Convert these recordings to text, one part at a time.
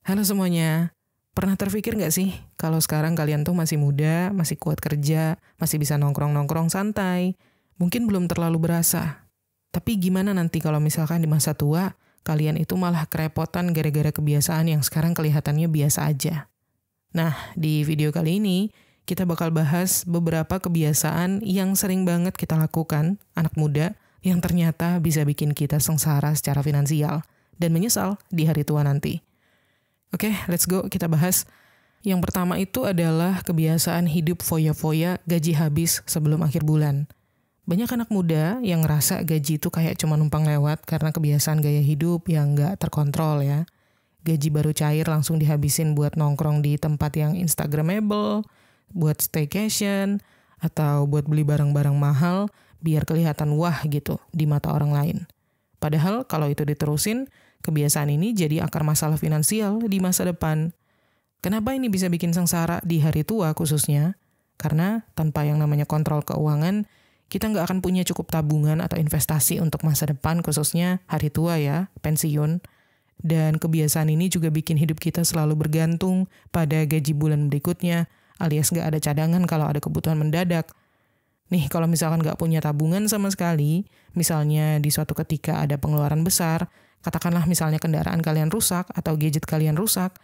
Halo semuanya, pernah terpikir nggak sih kalau sekarang kalian tuh masih muda, masih kuat kerja, masih bisa nongkrong-nongkrong santai, mungkin belum terlalu berasa. Tapi gimana nanti kalau misalkan di masa tua, kalian itu malah kerepotan gara-gara kebiasaan yang sekarang kelihatannya biasa aja. Nah, di video kali ini, kita bakal bahas beberapa kebiasaan yang sering banget kita lakukan, anak muda, yang ternyata bisa bikin kita sengsara secara finansial, dan menyesal di hari tua nanti. Oke, let's go, kita bahas. Yang pertama itu adalah kebiasaan hidup foya-foya gaji habis sebelum akhir bulan. Banyak anak muda yang ngerasa gaji itu kayak cuma numpang lewat karena kebiasaan gaya hidup yang nggak terkontrol ya. Gaji baru cair langsung dihabisin buat nongkrong di tempat yang instagramable, buat staycation, atau buat beli barang-barang mahal biar kelihatan wah gitu di mata orang lain. Padahal kalau itu diterusin, kebiasaan ini jadi akar masalah finansial di masa depan. Kenapa ini bisa bikin sengsara di hari tua khususnya? Karena tanpa yang namanya kontrol keuangan, kita nggak akan punya cukup tabungan atau investasi untuk masa depan khususnya hari tua ya, pensiun. Dan kebiasaan ini juga bikin hidup kita selalu bergantung pada gaji bulan berikutnya, alias nggak ada cadangan kalau ada kebutuhan mendadak. Nih, kalau misalkan nggak punya tabungan sama sekali, misalnya di suatu ketika ada pengeluaran besar, katakanlah misalnya kendaraan kalian rusak atau gadget kalian rusak,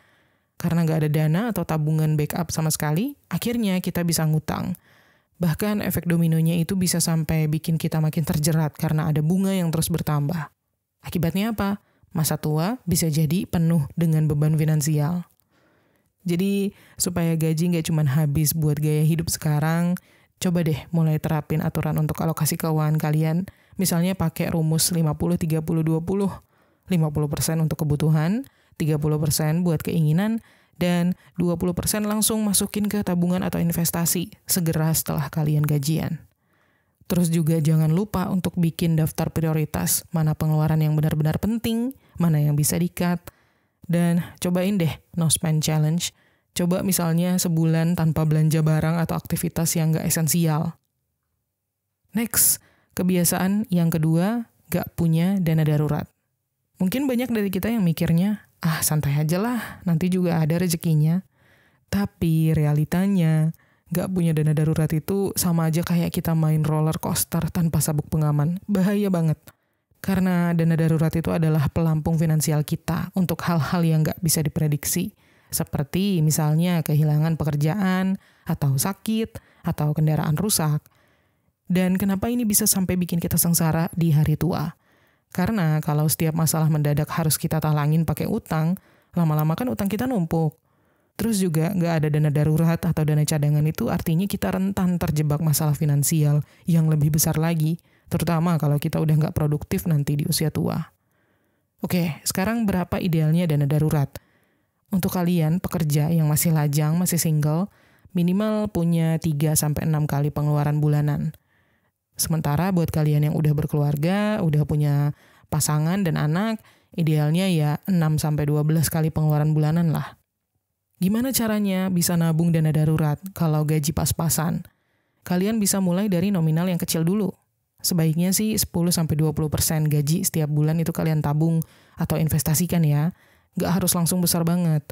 karena nggak ada dana atau tabungan backup sama sekali, akhirnya kita bisa ngutang. Bahkan efek dominonya itu bisa sampai bikin kita makin terjerat karena ada bunga yang terus bertambah. Akibatnya apa? Masa tua bisa jadi penuh dengan beban finansial. Jadi, supaya gaji nggak cuma habis buat gaya hidup sekarang, coba deh mulai terapin aturan untuk alokasi keuangan kalian. Misalnya pakai rumus 50-30-20. 50% untuk kebutuhan, 30% buat keinginan, dan 20% langsung masukin ke tabungan atau investasi segera setelah kalian gajian. Terus juga jangan lupa untuk bikin daftar prioritas, mana pengeluaran yang benar-benar penting, mana yang bisa di-cut. Dan cobain deh no spend challenge. Coba misalnya sebulan tanpa belanja barang atau aktivitas yang gak esensial. Next, kebiasaan yang kedua, gak punya dana darurat. Mungkin banyak dari kita yang mikirnya, santai aja lah, nanti juga ada rezekinya. Tapi realitanya, gak punya dana darurat itu sama aja kayak kita main roller coaster tanpa sabuk pengaman. Bahaya banget. Karena dana darurat itu adalah pelampung finansial kita untuk hal-hal yang gak bisa diprediksi. Seperti misalnya kehilangan pekerjaan, atau sakit, atau kendaraan rusak. Dan kenapa ini bisa sampai bikin kita sengsara di hari tua? Karena kalau setiap masalah mendadak harus kita talangin pakai utang, lama-lama kan utang kita numpuk. Terus juga nggak ada dana darurat atau dana cadangan itu artinya kita rentan terjebak masalah finansial yang lebih besar lagi, terutama kalau kita udah nggak produktif nanti di usia tua. Oke, sekarang berapa idealnya dana darurat? Untuk kalian pekerja yang masih lajang, masih single, minimal punya 3-6 kali pengeluaran bulanan. Sementara buat kalian yang udah berkeluarga, udah punya pasangan dan anak, idealnya ya 6-12 kali pengeluaran bulanan lah. Gimana caranya bisa nabung dana darurat kalau gaji pas-pasan? Kalian bisa mulai dari nominal yang kecil dulu. Sebaiknya sih 10-20% gaji setiap bulan itu kalian tabung atau investasikan ya. Nggak harus langsung besar banget.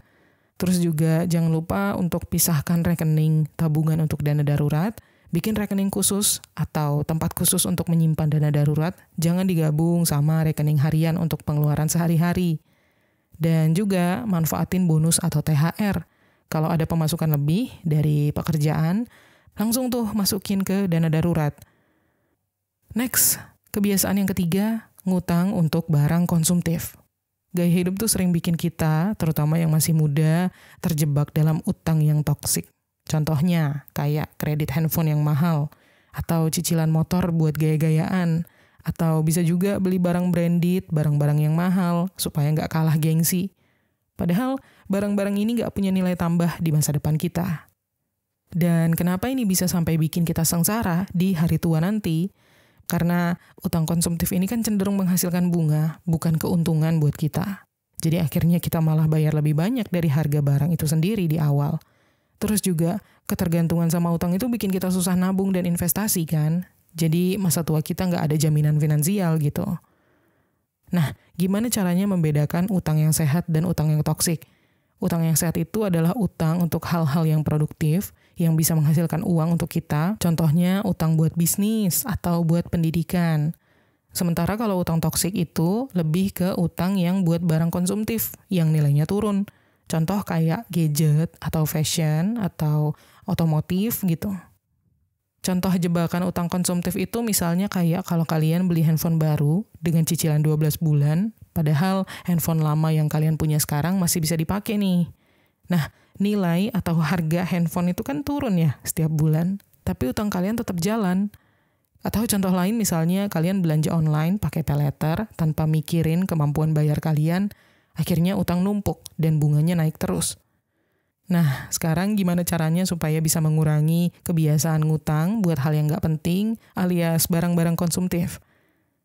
Terus juga jangan lupa untuk pisahkan rekening tabungan untuk dana darurat, bikin rekening khusus atau tempat khusus untuk menyimpan dana darurat, jangan digabung sama rekening harian untuk pengeluaran sehari-hari. Dan juga manfaatin bonus atau THR. Kalau ada pemasukan lebih dari pekerjaan, langsung tuh masukin ke dana darurat. Next, kebiasaan yang ketiga, ngutang untuk barang konsumtif. Gaya hidup tuh sering bikin kita, terutama yang masih muda, terjebak dalam utang yang toksik. Contohnya, kayak kredit handphone yang mahal, atau cicilan motor buat gaya-gayaan, atau bisa juga beli barang branded, barang-barang yang mahal, supaya nggak kalah gengsi. Padahal, barang-barang ini nggak punya nilai tambah di masa depan kita. Dan kenapa ini bisa sampai bikin kita sengsara di hari tua nanti? Karena utang konsumtif ini kan cenderung menghasilkan bunga, bukan keuntungan buat kita. Jadi akhirnya kita malah bayar lebih banyak dari harga barang itu sendiri di awal. Terus juga ketergantungan sama utang itu bikin kita susah nabung dan investasi kan. Jadi masa tua kita nggak ada jaminan finansial gitu. Nah, gimana caranya membedakan utang yang sehat dan utang yang toksik? Utang yang sehat itu adalah utang untuk hal-hal yang produktif, yang bisa menghasilkan uang untuk kita. Contohnya utang buat bisnis atau buat pendidikan. Sementara kalau utang toksik itu lebih ke utang yang buat barang konsumtif, yang nilainya turun. Contoh kayak gadget atau fashion atau otomotif gitu. Contoh jebakan utang konsumtif itu misalnya kayak kalau kalian beli handphone baru dengan cicilan 12 bulan, padahal handphone lama yang kalian punya sekarang masih bisa dipakai nih. Nah, nilai atau harga handphone itu kan turun ya setiap bulan, tapi utang kalian tetap jalan. Atau contoh lain misalnya kalian belanja online pakai paylater tanpa mikirin kemampuan bayar kalian, akhirnya utang numpuk dan bunganya naik terus. Nah, sekarang gimana caranya supaya bisa mengurangi kebiasaan ngutang buat hal yang nggak penting alias barang-barang konsumtif?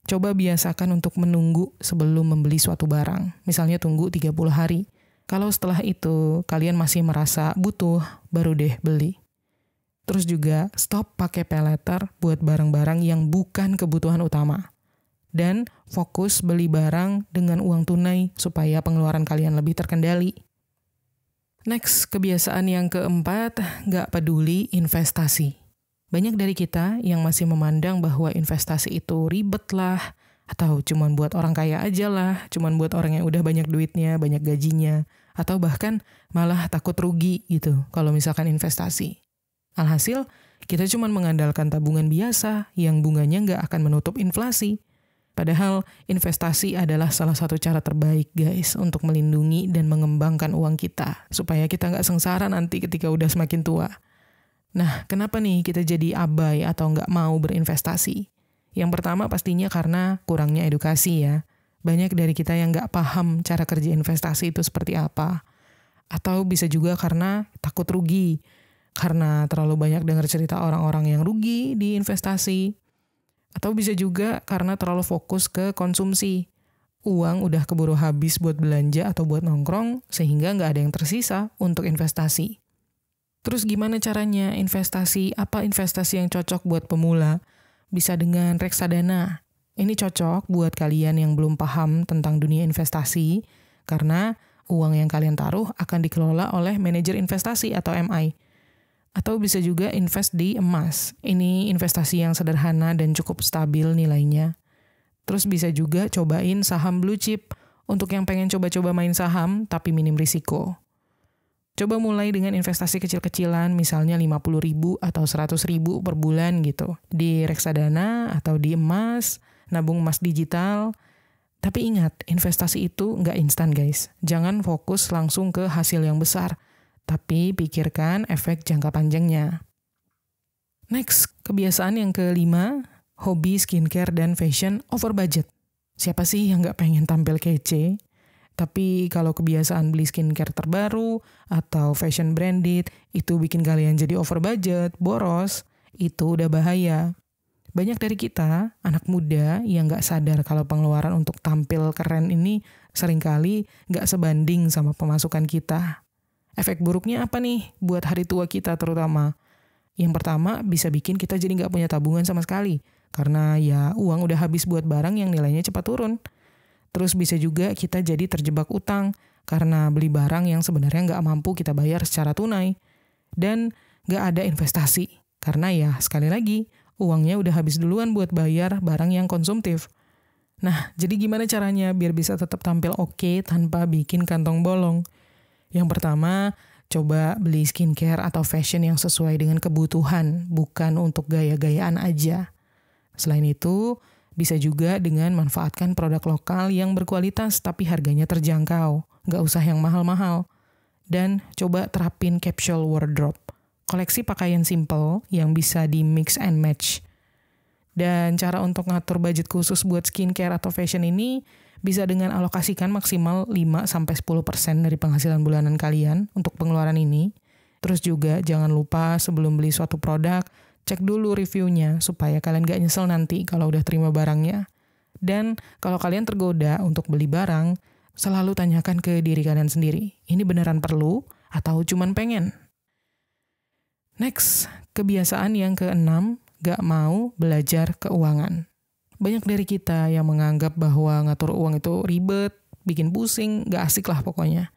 Coba biasakan untuk menunggu sebelum membeli suatu barang. Misalnya tunggu 30 hari. Kalau setelah itu kalian masih merasa butuh, baru deh beli. Terus juga stop pakai paylater buat barang-barang yang bukan kebutuhan utama. Dan fokus beli barang dengan uang tunai supaya pengeluaran kalian lebih terkendali. Next, kebiasaan yang keempat, nggak peduli investasi. Banyak dari kita yang masih memandang bahwa investasi itu ribet lah, atau cuman buat orang kaya aja lah, cuman buat orang yang udah banyak duitnya, banyak gajinya, atau bahkan malah takut rugi gitu kalau misalkan investasi. Alhasil, kita cuman mengandalkan tabungan biasa yang bunganya nggak akan menutup inflasi. Padahal investasi adalah salah satu cara terbaik guys untuk melindungi dan mengembangkan uang kita supaya kita nggak sengsara nanti ketika udah semakin tua. Nah, kenapa nih kita jadi abai atau nggak mau berinvestasi? Yang pertama pastinya karena kurangnya edukasi ya. Banyak dari kita yang nggak paham cara kerja investasi itu seperti apa. Atau bisa juga karena takut rugi. Karena terlalu banyak dengar cerita orang-orang yang rugi di investasi. Atau bisa juga karena terlalu fokus ke konsumsi. Uang udah keburu habis buat belanja atau buat nongkrong, sehingga nggak ada yang tersisa untuk investasi. Terus gimana caranya investasi? Apa investasi yang cocok buat pemula? Bisa dengan reksadana. Ini cocok buat kalian yang belum paham tentang dunia investasi, karena uang yang kalian taruh akan dikelola oleh manajer investasi atau MI. Atau bisa juga invest di emas. Ini investasi yang sederhana dan cukup stabil nilainya. Terus bisa juga cobain saham blue chip untuk yang pengen coba-coba main saham tapi minim risiko. Coba mulai dengan investasi kecil-kecilan, misalnya 50.000 atau 100.000 per bulan gitu. Di reksadana atau di emas, nabung emas digital. Tapi ingat, investasi itu nggak instan guys. Jangan fokus langsung ke hasil yang besar. Tapi pikirkan efek jangka panjangnya. Next, kebiasaan yang kelima, hobi skincare dan fashion over budget. Siapa sih yang nggak pengen tampil kece? Tapi kalau kebiasaan beli skincare terbaru atau fashion branded itu bikin kalian jadi over budget, boros, itu udah bahaya. Banyak dari kita, anak muda yang nggak sadar kalau pengeluaran untuk tampil keren ini seringkali nggak sebanding sama pemasukan kita. Efek buruknya apa nih buat hari tua kita terutama? Yang pertama, bisa bikin kita jadi nggak punya tabungan sama sekali. Karena ya uang udah habis buat barang yang nilainya cepat turun. Terus bisa juga kita jadi terjebak utang karena beli barang yang sebenarnya nggak mampu kita bayar secara tunai. Dan nggak ada investasi. Karena ya sekali lagi, uangnya udah habis duluan buat bayar barang yang konsumtif. Nah, jadi gimana caranya biar bisa tetap tampil oke tanpa bikin kantong bolong? Yang pertama, coba beli skincare atau fashion yang sesuai dengan kebutuhan, bukan untuk gaya-gayaan aja. Selain itu, bisa juga dengan manfaatkan produk lokal yang berkualitas tapi harganya terjangkau. Nggak usah yang mahal-mahal. Dan coba terapin capsule wardrobe. Koleksi pakaian simple yang bisa di mix and match. Dan cara untuk ngatur budget khusus buat skincare atau fashion ini bisa dengan alokasikan maksimal 5-10% dari penghasilan bulanan kalian untuk pengeluaran ini. Terus juga jangan lupa sebelum beli suatu produk, cek dulu reviewnya supaya kalian gak nyesel nanti kalau udah terima barangnya. Dan kalau kalian tergoda untuk beli barang, selalu tanyakan ke diri kalian sendiri, ini beneran perlu atau cuman pengen? Next, kebiasaan yang keenam, gak mau belajar keuangan. Banyak dari kita yang menganggap bahwa ngatur uang itu ribet, bikin pusing, gak asik lah pokoknya.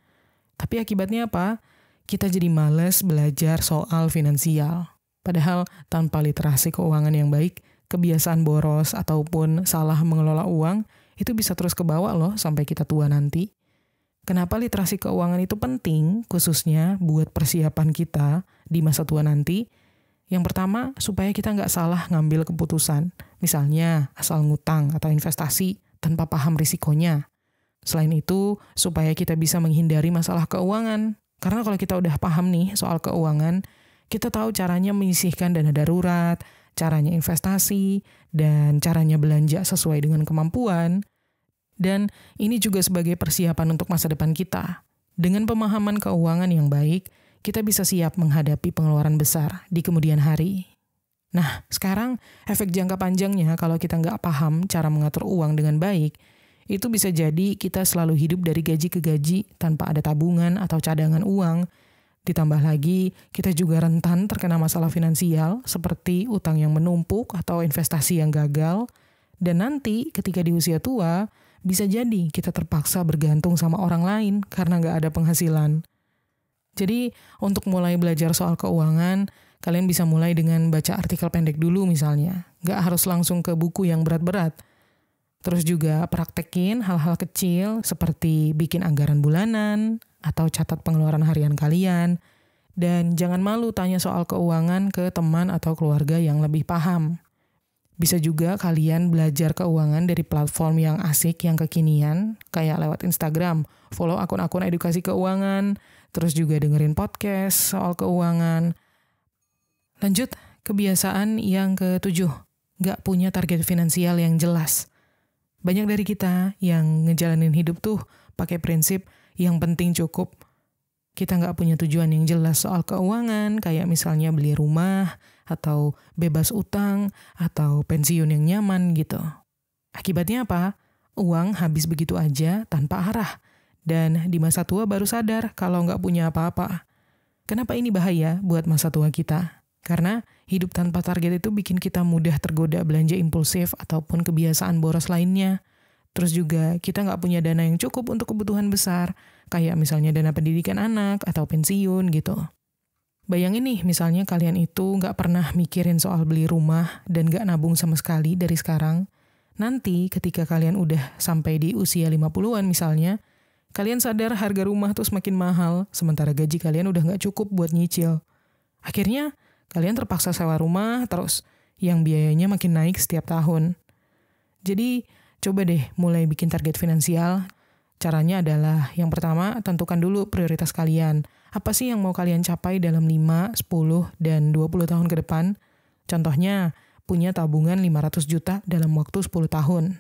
Tapi akibatnya apa? Kita jadi malas belajar soal finansial. Padahal tanpa literasi keuangan yang baik, kebiasaan boros ataupun salah mengelola uang, itu bisa terus ke bawah loh sampai kita tua nanti. Kenapa literasi keuangan itu penting, khususnya buat persiapan kita di masa tua nanti? Yang pertama, supaya kita nggak salah ngambil keputusan. Misalnya, asal ngutang atau investasi tanpa paham risikonya. Selain itu, supaya kita bisa menghindari masalah keuangan. Karena kalau kita udah paham nih soal keuangan, kita tahu caranya menyisihkan dana darurat, caranya investasi, dan caranya belanja sesuai dengan kemampuan. Dan ini juga sebagai persiapan untuk masa depan kita. Dengan pemahaman keuangan yang baik, kita bisa siap menghadapi pengeluaran besar di kemudian hari. Nah, sekarang efek jangka panjangnya kalau kita nggak paham cara mengatur uang dengan baik, itu bisa jadi kita selalu hidup dari gaji ke gaji tanpa ada tabungan atau cadangan uang. Ditambah lagi, kita juga rentan terkena masalah finansial seperti utang yang menumpuk atau investasi yang gagal. Dan nanti ketika di usia tua, bisa jadi kita terpaksa bergantung sama orang lain karena nggak ada penghasilan. Jadi, untuk mulai belajar soal keuangan, kalian bisa mulai dengan baca artikel pendek dulu misalnya. Nggak harus langsung ke buku yang berat-berat. Terus juga praktekin hal-hal kecil seperti bikin anggaran bulanan atau catat pengeluaran harian kalian. Dan jangan malu tanya soal keuangan ke teman atau keluarga yang lebih paham. Bisa juga kalian belajar keuangan dari platform yang asik, yang kekinian, kayak lewat Instagram, follow akun-akun edukasi keuangan, terus juga dengerin podcast soal keuangan. Lanjut, kebiasaan yang ke-7, nggak punya target finansial yang jelas. Banyak dari kita yang ngejalanin hidup tuh pakai prinsip yang penting cukup. Kita nggak punya tujuan yang jelas soal keuangan, kayak misalnya beli rumah, atau bebas utang, atau pensiun yang nyaman gitu. Akibatnya apa? Uang habis begitu aja tanpa arah. Dan di masa tua baru sadar kalau nggak punya apa-apa. Kenapa ini bahaya buat masa tua kita? Karena hidup tanpa target itu bikin kita mudah tergoda belanja impulsif ataupun kebiasaan boros lainnya. Terus juga kita nggak punya dana yang cukup untuk kebutuhan besar, kayak misalnya dana pendidikan anak atau pensiun gitu. Bayangin nih, misalnya kalian itu nggak pernah mikirin soal beli rumah dan nggak nabung sama sekali dari sekarang. Nanti ketika kalian udah sampai di usia 50-an misalnya, kalian sadar harga rumah tuh semakin mahal, sementara gaji kalian udah nggak cukup buat nyicil. Akhirnya, kalian terpaksa sewa rumah terus, yang biayanya makin naik setiap tahun. Jadi, coba deh mulai bikin target finansial. Caranya adalah, yang pertama, tentukan dulu prioritas kalian. Apa sih yang mau kalian capai dalam 5, 10, dan 20 tahun ke depan? Contohnya, punya tabungan 500 juta dalam waktu 10 tahun.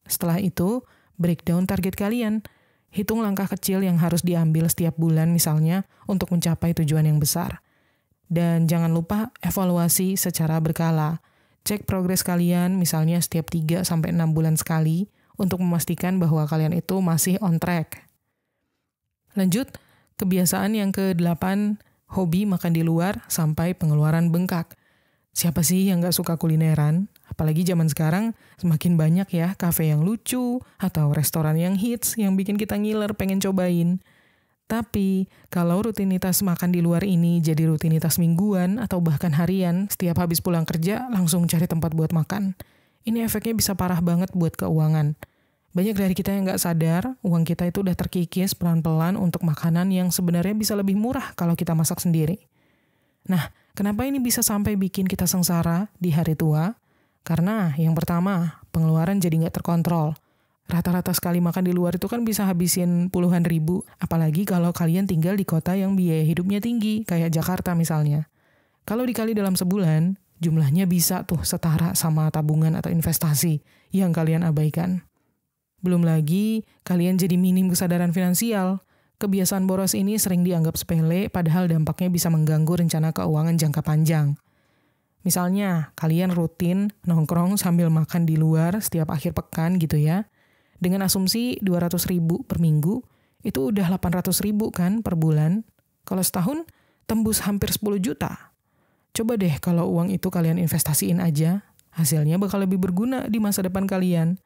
Setelah itu, breakdown target kalian. Hitung langkah kecil yang harus diambil setiap bulan misalnya untuk mencapai tujuan yang besar. Dan jangan lupa evaluasi secara berkala. Cek progres kalian misalnya setiap 3-6 bulan sekali untuk memastikan bahwa kalian itu masih on track. Lanjut, kebiasaan yang ke-8, hobi makan di luar sampai pengeluaran bengkak. Siapa sih yang gak suka kulineran? Apalagi zaman sekarang semakin banyak ya kafe yang lucu atau restoran yang hits yang bikin kita ngiler pengen cobain. Tapi kalau rutinitas makan di luar ini jadi rutinitas mingguan atau bahkan harian, setiap habis pulang kerja langsung cari tempat buat makan. Ini efeknya bisa parah banget buat keuangan. Banyak dari kita yang gak sadar, uang kita itu udah terkikis pelan-pelan untuk makanan yang sebenarnya bisa lebih murah kalau kita masak sendiri. Nah, kenapa ini bisa sampai bikin kita sengsara di hari tua? Karena yang pertama, pengeluaran jadi gak terkontrol. Rata-rata sekali makan di luar itu kan bisa habisin puluhan ribu, apalagi kalau kalian tinggal di kota yang biaya hidupnya tinggi, kayak Jakarta misalnya. Kalau dikali dalam sebulan, jumlahnya bisa tuh setara sama tabungan atau investasi yang kalian abaikan. Belum lagi, kalian jadi minim kesadaran finansial. Kebiasaan boros ini sering dianggap sepele, padahal dampaknya bisa mengganggu rencana keuangan jangka panjang. Misalnya, kalian rutin nongkrong sambil makan di luar setiap akhir pekan gitu ya. Dengan asumsi 200.000 per minggu, itu udah 800.000 kan per bulan. Kalau setahun, tembus hampir 10 juta. Coba deh kalau uang itu kalian investasiin aja, hasilnya bakal lebih berguna di masa depan kalian.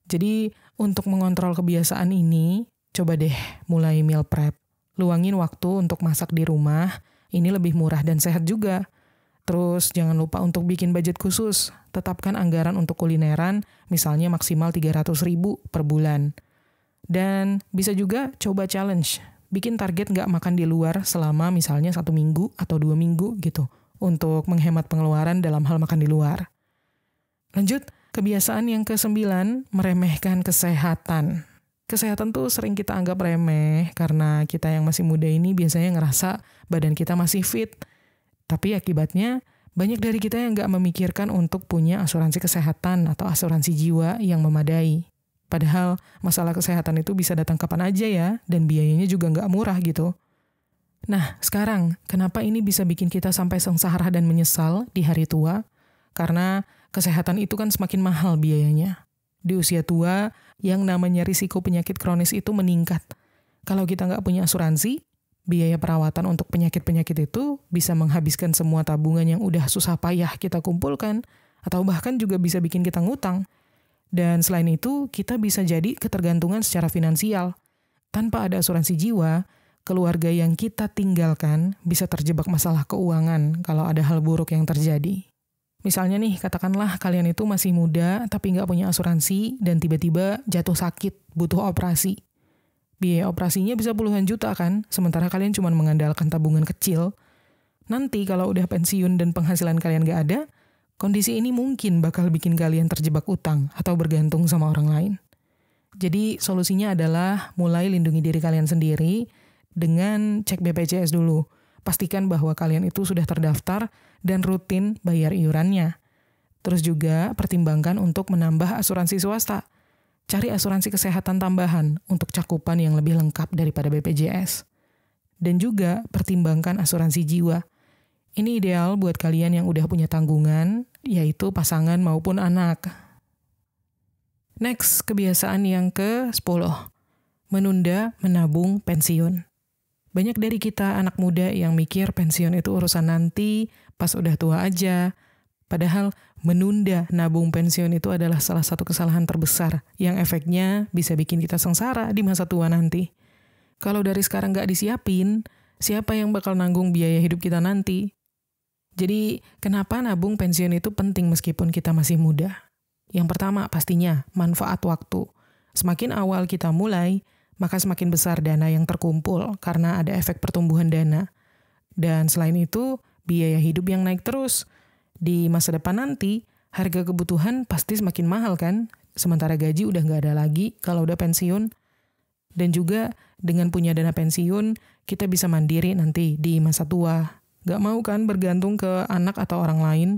Jadi, untuk mengontrol kebiasaan ini, coba deh mulai meal prep. luangin waktu untuk masak di rumah, ini lebih murah dan sehat juga. Terus jangan lupa untuk bikin budget khusus, tetapkan anggaran untuk kulineran, misalnya maksimal 300.000 per bulan. Dan bisa juga coba challenge, bikin target nggak makan di luar selama misalnya 1 minggu atau 2 minggu gitu, untuk menghemat pengeluaran dalam hal makan di luar. Lanjut, kebiasaan yang ke-9, meremehkan kesehatan. Kesehatan tuh sering kita anggap remeh, karena kita yang masih muda ini biasanya ngerasa badan kita masih fit. Tapi akibatnya, banyak dari kita yang nggak memikirkan untuk punya asuransi kesehatan atau asuransi jiwa yang memadai. Padahal masalah kesehatan itu bisa datang kapan aja ya, dan biayanya juga nggak murah gitu. Nah, sekarang kenapa ini bisa bikin kita sampai sengsara dan menyesal di hari tua? Karena kesehatan itu kan semakin mahal biayanya. Di usia tua, yang namanya risiko penyakit kronis itu meningkat. Kalau kita nggak punya asuransi, biaya perawatan untuk penyakit-penyakit itu bisa menghabiskan semua tabungan yang udah susah payah kita kumpulkan, atau bahkan juga bisa bikin kita ngutang. Dan selain itu, kita bisa jadi ketergantungan secara finansial. Tanpa ada asuransi jiwa, keluarga yang kita tinggalkan bisa terjebak masalah keuangan kalau ada hal buruk yang terjadi. Misalnya nih, katakanlah kalian itu masih muda tapi nggak punya asuransi dan tiba-tiba jatuh sakit, butuh operasi. Biaya operasinya bisa puluhan juta kan, sementara kalian cuma mengandalkan tabungan kecil. Nanti kalau udah pensiun dan penghasilan kalian nggak ada, kondisi ini mungkin bakal bikin kalian terjebak utang atau bergantung sama orang lain. Jadi solusinya adalah mulai lindungi diri kalian sendiri dengan cek BPJS dulu. Pastikan bahwa kalian itu sudah terdaftar dan rutin bayar iurannya. Terus juga pertimbangkan untuk menambah asuransi swasta. Cari asuransi kesehatan tambahan untuk cakupan yang lebih lengkap daripada BPJS. Dan juga pertimbangkan asuransi jiwa. Ini ideal buat kalian yang udah punya tanggungan, yaitu pasangan maupun anak. Next, kebiasaan yang ke-10. Menunda menabung pensiun. Banyak dari kita anak muda yang mikir pensiun itu urusan nanti, pas udah tua aja. Padahal menunda nabung pensiun itu adalah salah satu kesalahan terbesar yang efeknya bisa bikin kita sengsara di masa tua nanti. Kalau dari sekarang nggak disiapin, siapa yang bakal nanggung biaya hidup kita nanti? Jadi, kenapa nabung pensiun itu penting meskipun kita masih muda? Yang pertama, pastinya manfaat waktu. Semakin awal kita mulai, maka semakin besar dana yang terkumpul karena ada efek pertumbuhan dana. Dan selain itu, biaya hidup yang naik terus. Di masa depan nanti, harga kebutuhan pasti semakin mahal kan? Sementara gaji udah nggak ada lagi kalau udah pensiun. Dan juga dengan punya dana pensiun, kita bisa mandiri nanti di masa tua. Nggak mau kan bergantung ke anak atau orang lain?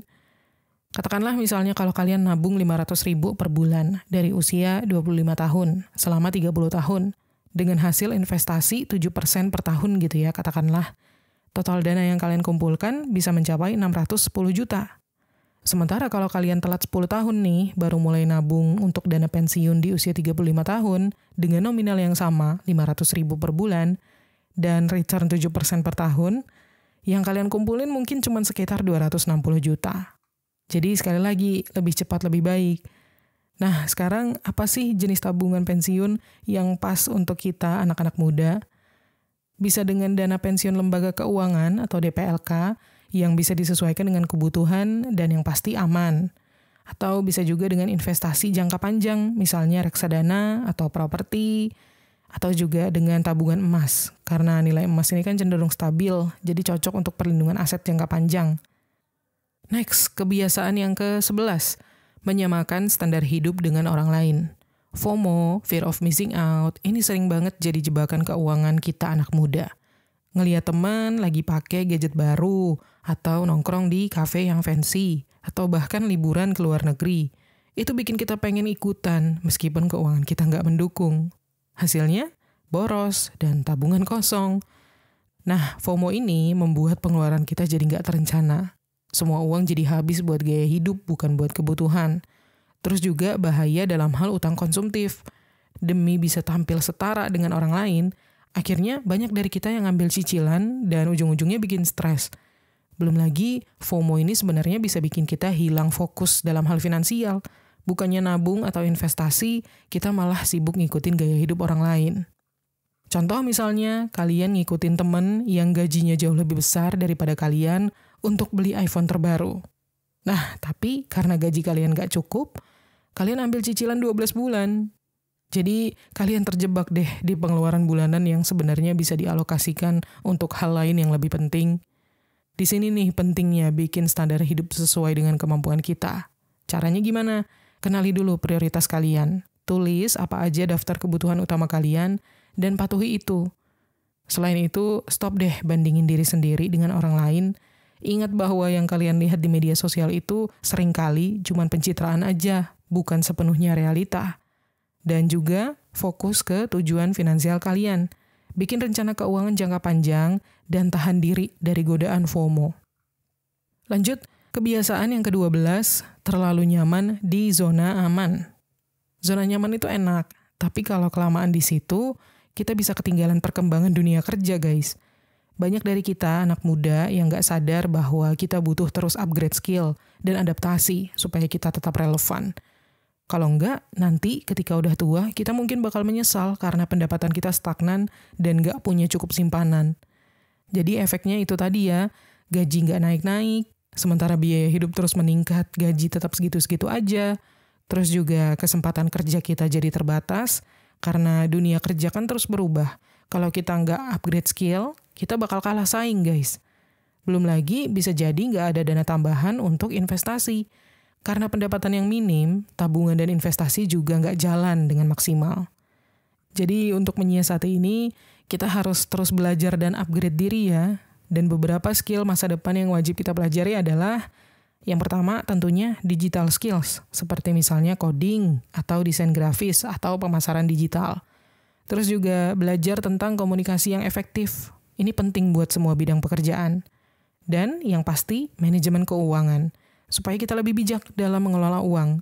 Katakanlah misalnya kalau kalian nabung 500.000 per bulan dari usia 25 tahun selama 30 tahun. Dengan hasil investasi 7% per tahun gitu ya, katakanlah. Total dana yang kalian kumpulkan bisa mencapai 610 juta. Sementara kalau kalian telat 10 tahun nih, baru mulai nabung untuk dana pensiun di usia 35 tahun, dengan nominal yang sama, 500.000 per bulan, dan return 7% per tahun, yang kalian kumpulin mungkin cuma sekitar 260 juta. Jadi sekali lagi, lebih cepat lebih baik. Nah, sekarang apa sih jenis tabungan pensiun yang pas untuk kita anak-anak muda? Bisa dengan dana pensiun lembaga keuangan atau DPLK yang bisa disesuaikan dengan kebutuhan dan yang pasti aman. Atau bisa juga dengan investasi jangka panjang, misalnya reksadana atau properti, atau juga dengan tabungan emas. Karena nilai emas ini kan cenderung stabil, jadi cocok untuk perlindungan aset jangka panjang. Next, kebiasaan yang ke-11. Menyamakan standar hidup dengan orang lain. FOMO, fear of missing out, ini sering banget jadi jebakan keuangan kita anak muda. Ngeliat teman lagi pakai gadget baru, atau nongkrong di kafe yang fancy, atau bahkan liburan ke luar negeri. Itu bikin kita pengen ikutan, meskipun keuangan kita nggak mendukung. Hasilnya, boros dan tabungan kosong. Nah, FOMO ini membuat pengeluaran kita jadi nggak terencana. Semua uang jadi habis buat gaya hidup, bukan buat kebutuhan. Terus juga bahaya dalam hal utang konsumtif. Demi bisa tampil setara dengan orang lain, akhirnya banyak dari kita yang ngambil cicilan dan ujung-ujungnya bikin stres. Belum lagi, FOMO ini sebenarnya bisa bikin kita hilang fokus dalam hal finansial. Bukannya nabung atau investasi, kita malah sibuk ngikutin gaya hidup orang lain. Contoh misalnya, kalian ngikutin temen yang gajinya jauh lebih besar daripada kalian untuk beli iPhone terbaru. Nah, tapi karena gaji kalian gak cukup, kalian ambil cicilan 12 bulan. Jadi, kalian terjebak deh di pengeluaran bulanan yang sebenarnya bisa dialokasikan untuk hal lain yang lebih penting. Di sini nih pentingnya bikin standar hidup sesuai dengan kemampuan kita. Caranya gimana? Kenali dulu prioritas kalian. Tulis apa aja daftar kebutuhan utama kalian, dan patuhi itu. Selain itu, stop deh bandingin diri sendiri dengan orang lain. Ingat bahwa yang kalian lihat di media sosial itu seringkali cuman pencitraan aja, bukan sepenuhnya realita. Dan juga fokus ke tujuan finansial kalian. Bikin rencana keuangan jangka panjang dan tahan diri dari godaan FOMO. Lanjut, kebiasaan yang ke-12, terlalu nyaman di zona aman. Zona nyaman itu enak, tapi kalau kelamaan di situ, kita bisa ketinggalan perkembangan dunia kerja, guys. Banyak dari kita, anak muda, yang gak sadar bahwa kita butuh terus upgrade skill dan adaptasi supaya kita tetap relevan. Kalau enggak, nanti ketika udah tua, kita mungkin bakal menyesal karena pendapatan kita stagnan dan gak punya cukup simpanan. Jadi efeknya itu tadi ya, gaji gak naik-naik, sementara biaya hidup terus meningkat, gaji tetap segitu-segitu aja. Terus juga kesempatan kerja kita jadi terbatas, karena dunia kerja kan terus berubah. Kalau kita nggak upgrade skill, kita bakal kalah saing, guys. Belum lagi bisa jadi nggak ada dana tambahan untuk investasi. Karena pendapatan yang minim, tabungan dan investasi juga nggak jalan dengan maksimal. Jadi untuk menyiasati ini, kita harus terus belajar dan upgrade diri ya. Dan beberapa skill masa depan yang wajib kita pelajari adalah yang pertama tentunya digital skills, seperti misalnya coding, atau desain grafis, atau pemasaran digital. Terus juga belajar tentang komunikasi yang efektif. Ini penting buat semua bidang pekerjaan. Dan yang pasti, manajemen keuangan, supaya kita lebih bijak dalam mengelola uang.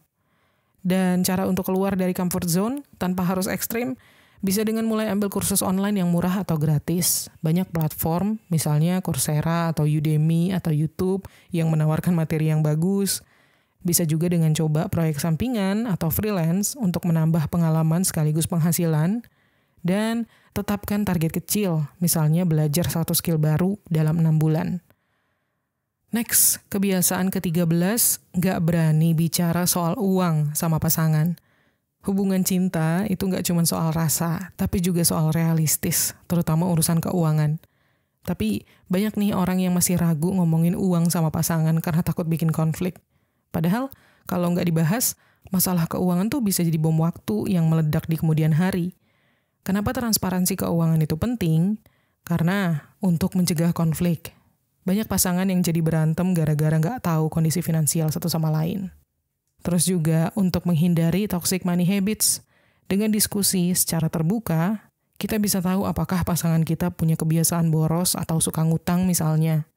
Dan cara untuk keluar dari comfort zone tanpa harus ekstrim, bisa dengan mulai ambil kursus online yang murah atau gratis. Banyak platform, misalnya Coursera atau Udemy atau YouTube yang menawarkan materi yang bagus. Bisa juga dengan coba proyek sampingan atau freelance untuk menambah pengalaman sekaligus penghasilan. Dan tetapkan target kecil, misalnya belajar satu skill baru dalam 6 bulan. Next, kebiasaan ke-13, nggak berani bicara soal uang sama pasangan. Hubungan cinta itu nggak cuma soal rasa, tapi juga soal realistis, terutama urusan keuangan. Tapi banyak nih orang yang masih ragu ngomongin uang sama pasangan karena takut bikin konflik. Padahal kalau nggak dibahas, masalah keuangan tuh bisa jadi bom waktu yang meledak di kemudian hari. Kenapa transparansi keuangan itu penting? Karena untuk mencegah konflik. Banyak pasangan yang jadi berantem gara-gara nggak tahu kondisi finansial satu sama lain. Terus juga untuk menghindari toxic money habits, dengan diskusi secara terbuka, kita bisa tahu apakah pasangan kita punya kebiasaan boros atau suka ngutang misalnya.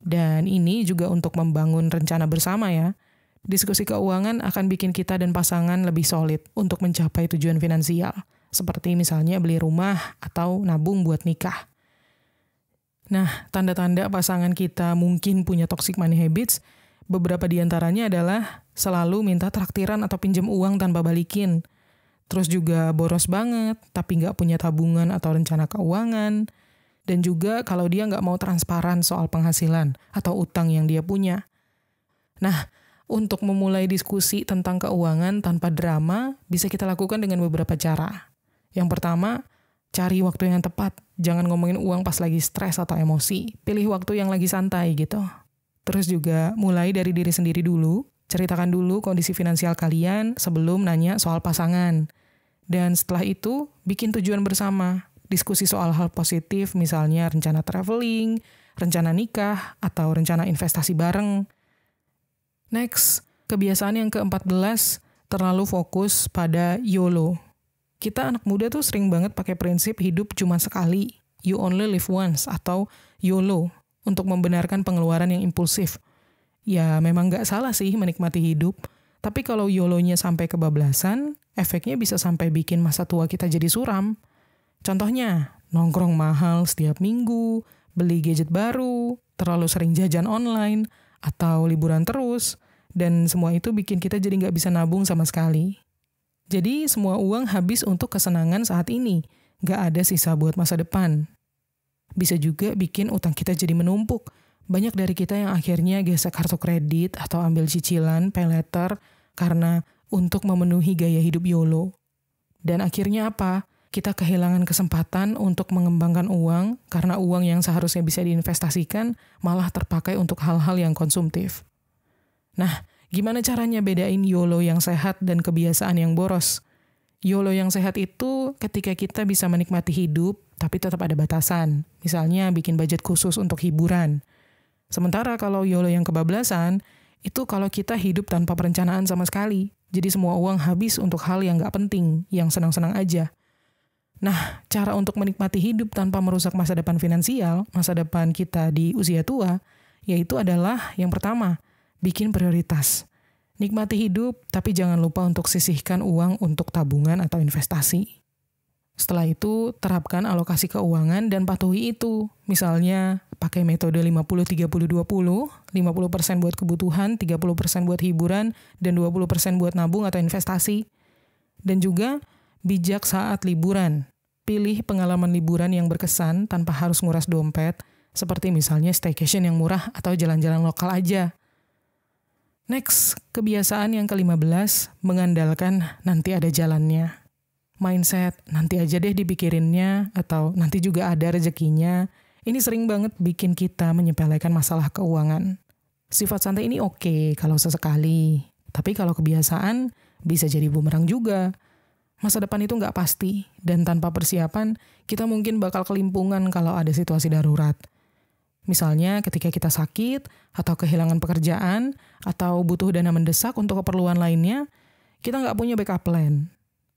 Dan ini juga untuk membangun rencana bersama ya. Diskusi keuangan akan bikin kita dan pasangan lebih solid untuk mencapai tujuan finansial, seperti misalnya beli rumah atau nabung buat nikah. Nah, tanda-tanda pasangan kita mungkin punya toxic money habits, beberapa di antaranya adalah selalu minta traktiran atau pinjam uang tanpa balikin. Terus juga boros banget, tapi nggak punya tabungan atau rencana keuangan. Dan juga kalau dia nggak mau transparan soal penghasilan atau utang yang dia punya. Nah, untuk memulai diskusi tentang keuangan tanpa drama, bisa kita lakukan dengan beberapa cara. Yang pertama, cari waktu yang tepat. Jangan ngomongin uang pas lagi stres atau emosi. Pilih waktu yang lagi santai gitu. Terus juga mulai dari diri sendiri dulu. Ceritakan dulu kondisi finansial kalian sebelum nanya soal pasangan. Dan setelah itu, bikin tujuan bersama. Diskusi soal hal positif, misalnya rencana traveling, rencana nikah, atau rencana investasi bareng. Next, kebiasaan yang ke-14, terlalu fokus pada YOLO. Kita anak muda tuh sering banget pakai prinsip hidup cuma sekali, you only live once, atau YOLO, untuk membenarkan pengeluaran yang impulsif. Ya memang nggak salah sih menikmati hidup, tapi kalau YOLO-nya sampai kebablasan, efeknya bisa sampai bikin masa tua kita jadi suram. Contohnya, nongkrong mahal setiap minggu, beli gadget baru, terlalu sering jajan online, atau liburan terus, dan semua itu bikin kita jadi nggak bisa nabung sama sekali. Jadi semua uang habis untuk kesenangan saat ini, nggak ada sisa buat masa depan. Bisa juga bikin utang kita jadi menumpuk. Banyak dari kita yang akhirnya gesek kartu kredit atau ambil cicilan, pay later, karena untuk memenuhi gaya hidup YOLO. Dan akhirnya apa? Kita kehilangan kesempatan untuk mengembangkan uang karena uang yang seharusnya bisa diinvestasikan malah terpakai untuk hal-hal yang konsumtif. Nah, gimana caranya bedain YOLO yang sehat dan kebiasaan yang boros? YOLO yang sehat itu ketika kita bisa menikmati hidup, tapi tetap ada batasan. Misalnya bikin budget khusus untuk hiburan. Sementara kalau YOLO yang kebablasan, itu kalau kita hidup tanpa perencanaan sama sekali. Jadi semua uang habis untuk hal yang nggak penting, yang senang-senang aja. Nah, cara untuk menikmati hidup tanpa merusak masa depan finansial, masa depan kita di usia tua, yaitu adalah yang pertama, bikin prioritas. Nikmati hidup, tapi jangan lupa untuk sisihkan uang untuk tabungan atau investasi. Setelah itu, terapkan alokasi keuangan dan patuhi itu. Misalnya, pakai metode 50-30-20, 50% buat kebutuhan, 30% buat hiburan, dan 20% buat nabung atau investasi. Dan juga, bijak saat liburan. Pilih pengalaman liburan yang berkesan tanpa harus nguras dompet, seperti misalnya staycation yang murah atau jalan-jalan lokal aja. Next, kebiasaan yang ke-15, mengandalkan nanti ada jalannya. Mindset, nanti aja deh dipikirinnya, atau nanti juga ada rezekinya. Ini sering banget bikin kita menyepelekan masalah keuangan. Sifat santai ini oke kalau sesekali, tapi kalau kebiasaan bisa jadi bumerang juga. Masa depan itu nggak pasti, dan tanpa persiapan, kita mungkin bakal kelimpungan kalau ada situasi darurat. Misalnya ketika kita sakit, atau kehilangan pekerjaan, atau butuh dana mendesak untuk keperluan lainnya, kita nggak punya backup plan.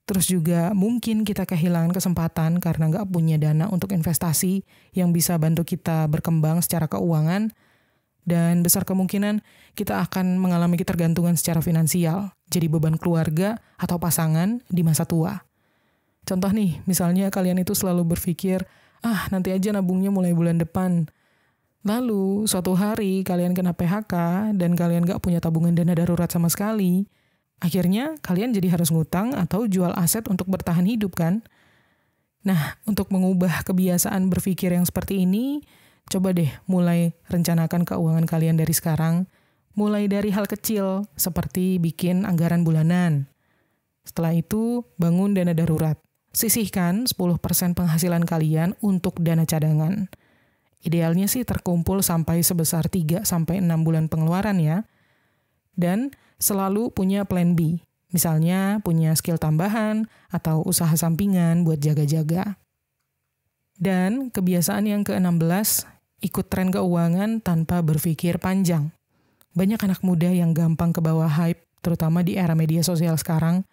Terus juga mungkin kita kehilangan kesempatan karena nggak punya dana untuk investasi yang bisa bantu kita berkembang secara keuangan, dan besar kemungkinan kita akan mengalami ketergantungan secara finansial, jadi beban keluarga atau pasangan di masa tua. Contoh nih, misalnya kalian itu selalu berpikir, nanti aja nabungnya mulai bulan depan. Lalu, suatu hari kalian kena PHK dan kalian gak punya tabungan dana darurat sama sekali. Akhirnya, kalian jadi harus ngutang atau jual aset untuk bertahan hidup kan? Nah, untuk mengubah kebiasaan berpikir yang seperti ini, coba deh mulai rencanakan keuangan kalian dari sekarang. Mulai dari hal kecil, seperti bikin anggaran bulanan. Setelah itu, bangun dana darurat. Sisihkan 10% penghasilan kalian untuk dana cadangan. Idealnya sih terkumpul sampai sebesar 3-6 bulan pengeluaran ya. Dan selalu punya plan B. Misalnya punya skill tambahan atau usaha sampingan buat jaga-jaga. Dan kebiasaan yang ke-16, ikut tren keuangan tanpa berpikir panjang. Banyak anak muda yang gampang kebawa hype, terutama di era media sosial sekarang.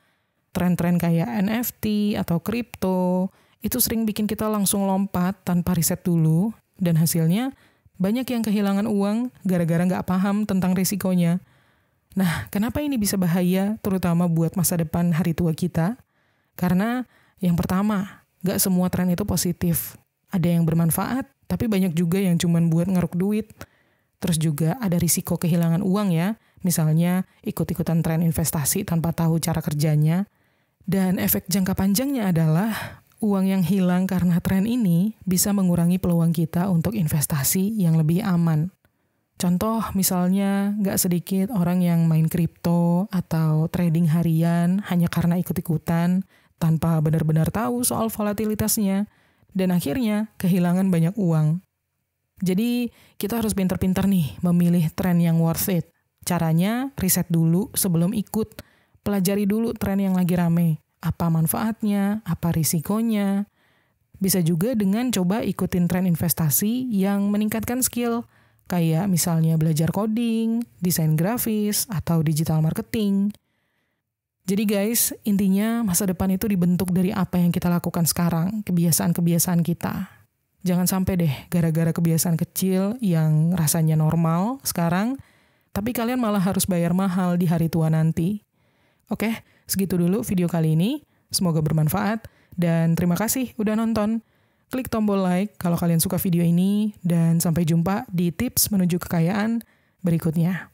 Tren-tren kayak NFT atau kripto, itu sering bikin kita langsung lompat tanpa riset dulu. Dan hasilnya, banyak yang kehilangan uang gara-gara nggak paham tentang risikonya. Nah, kenapa ini bisa bahaya, terutama buat masa depan hari tua kita? Karena yang pertama, nggak semua tren itu positif. Ada yang bermanfaat, tapi banyak juga yang cuman buat ngeruk duit. Terus juga ada risiko kehilangan uang ya, misalnya ikut-ikutan tren investasi tanpa tahu cara kerjanya. Dan efek jangka panjangnya adalah uang yang hilang karena tren ini bisa mengurangi peluang kita untuk investasi yang lebih aman. Contoh misalnya nggak sedikit orang yang main kripto atau trading harian hanya karena ikut-ikutan tanpa benar-benar tahu soal volatilitasnya dan akhirnya kehilangan banyak uang. Jadi kita harus pintar-pintar nih memilih tren yang worth it. Caranya riset dulu sebelum ikut, pelajari dulu tren yang lagi rame. Apa manfaatnya, apa risikonya. Bisa juga dengan coba ikutin tren investasi yang meningkatkan skill, kayak misalnya belajar coding, desain grafis, atau digital marketing. Jadi guys, intinya masa depan itu dibentuk dari apa yang kita lakukan sekarang, kebiasaan-kebiasaan kita. Jangan sampai deh gara-gara kebiasaan kecil yang rasanya normal sekarang, tapi kalian malah harus bayar mahal di hari tua nanti. Oke, segitu dulu video kali ini. Semoga bermanfaat dan terima kasih udah nonton. Klik tombol like kalau kalian suka video ini dan sampai jumpa di tips menuju kekayaan berikutnya.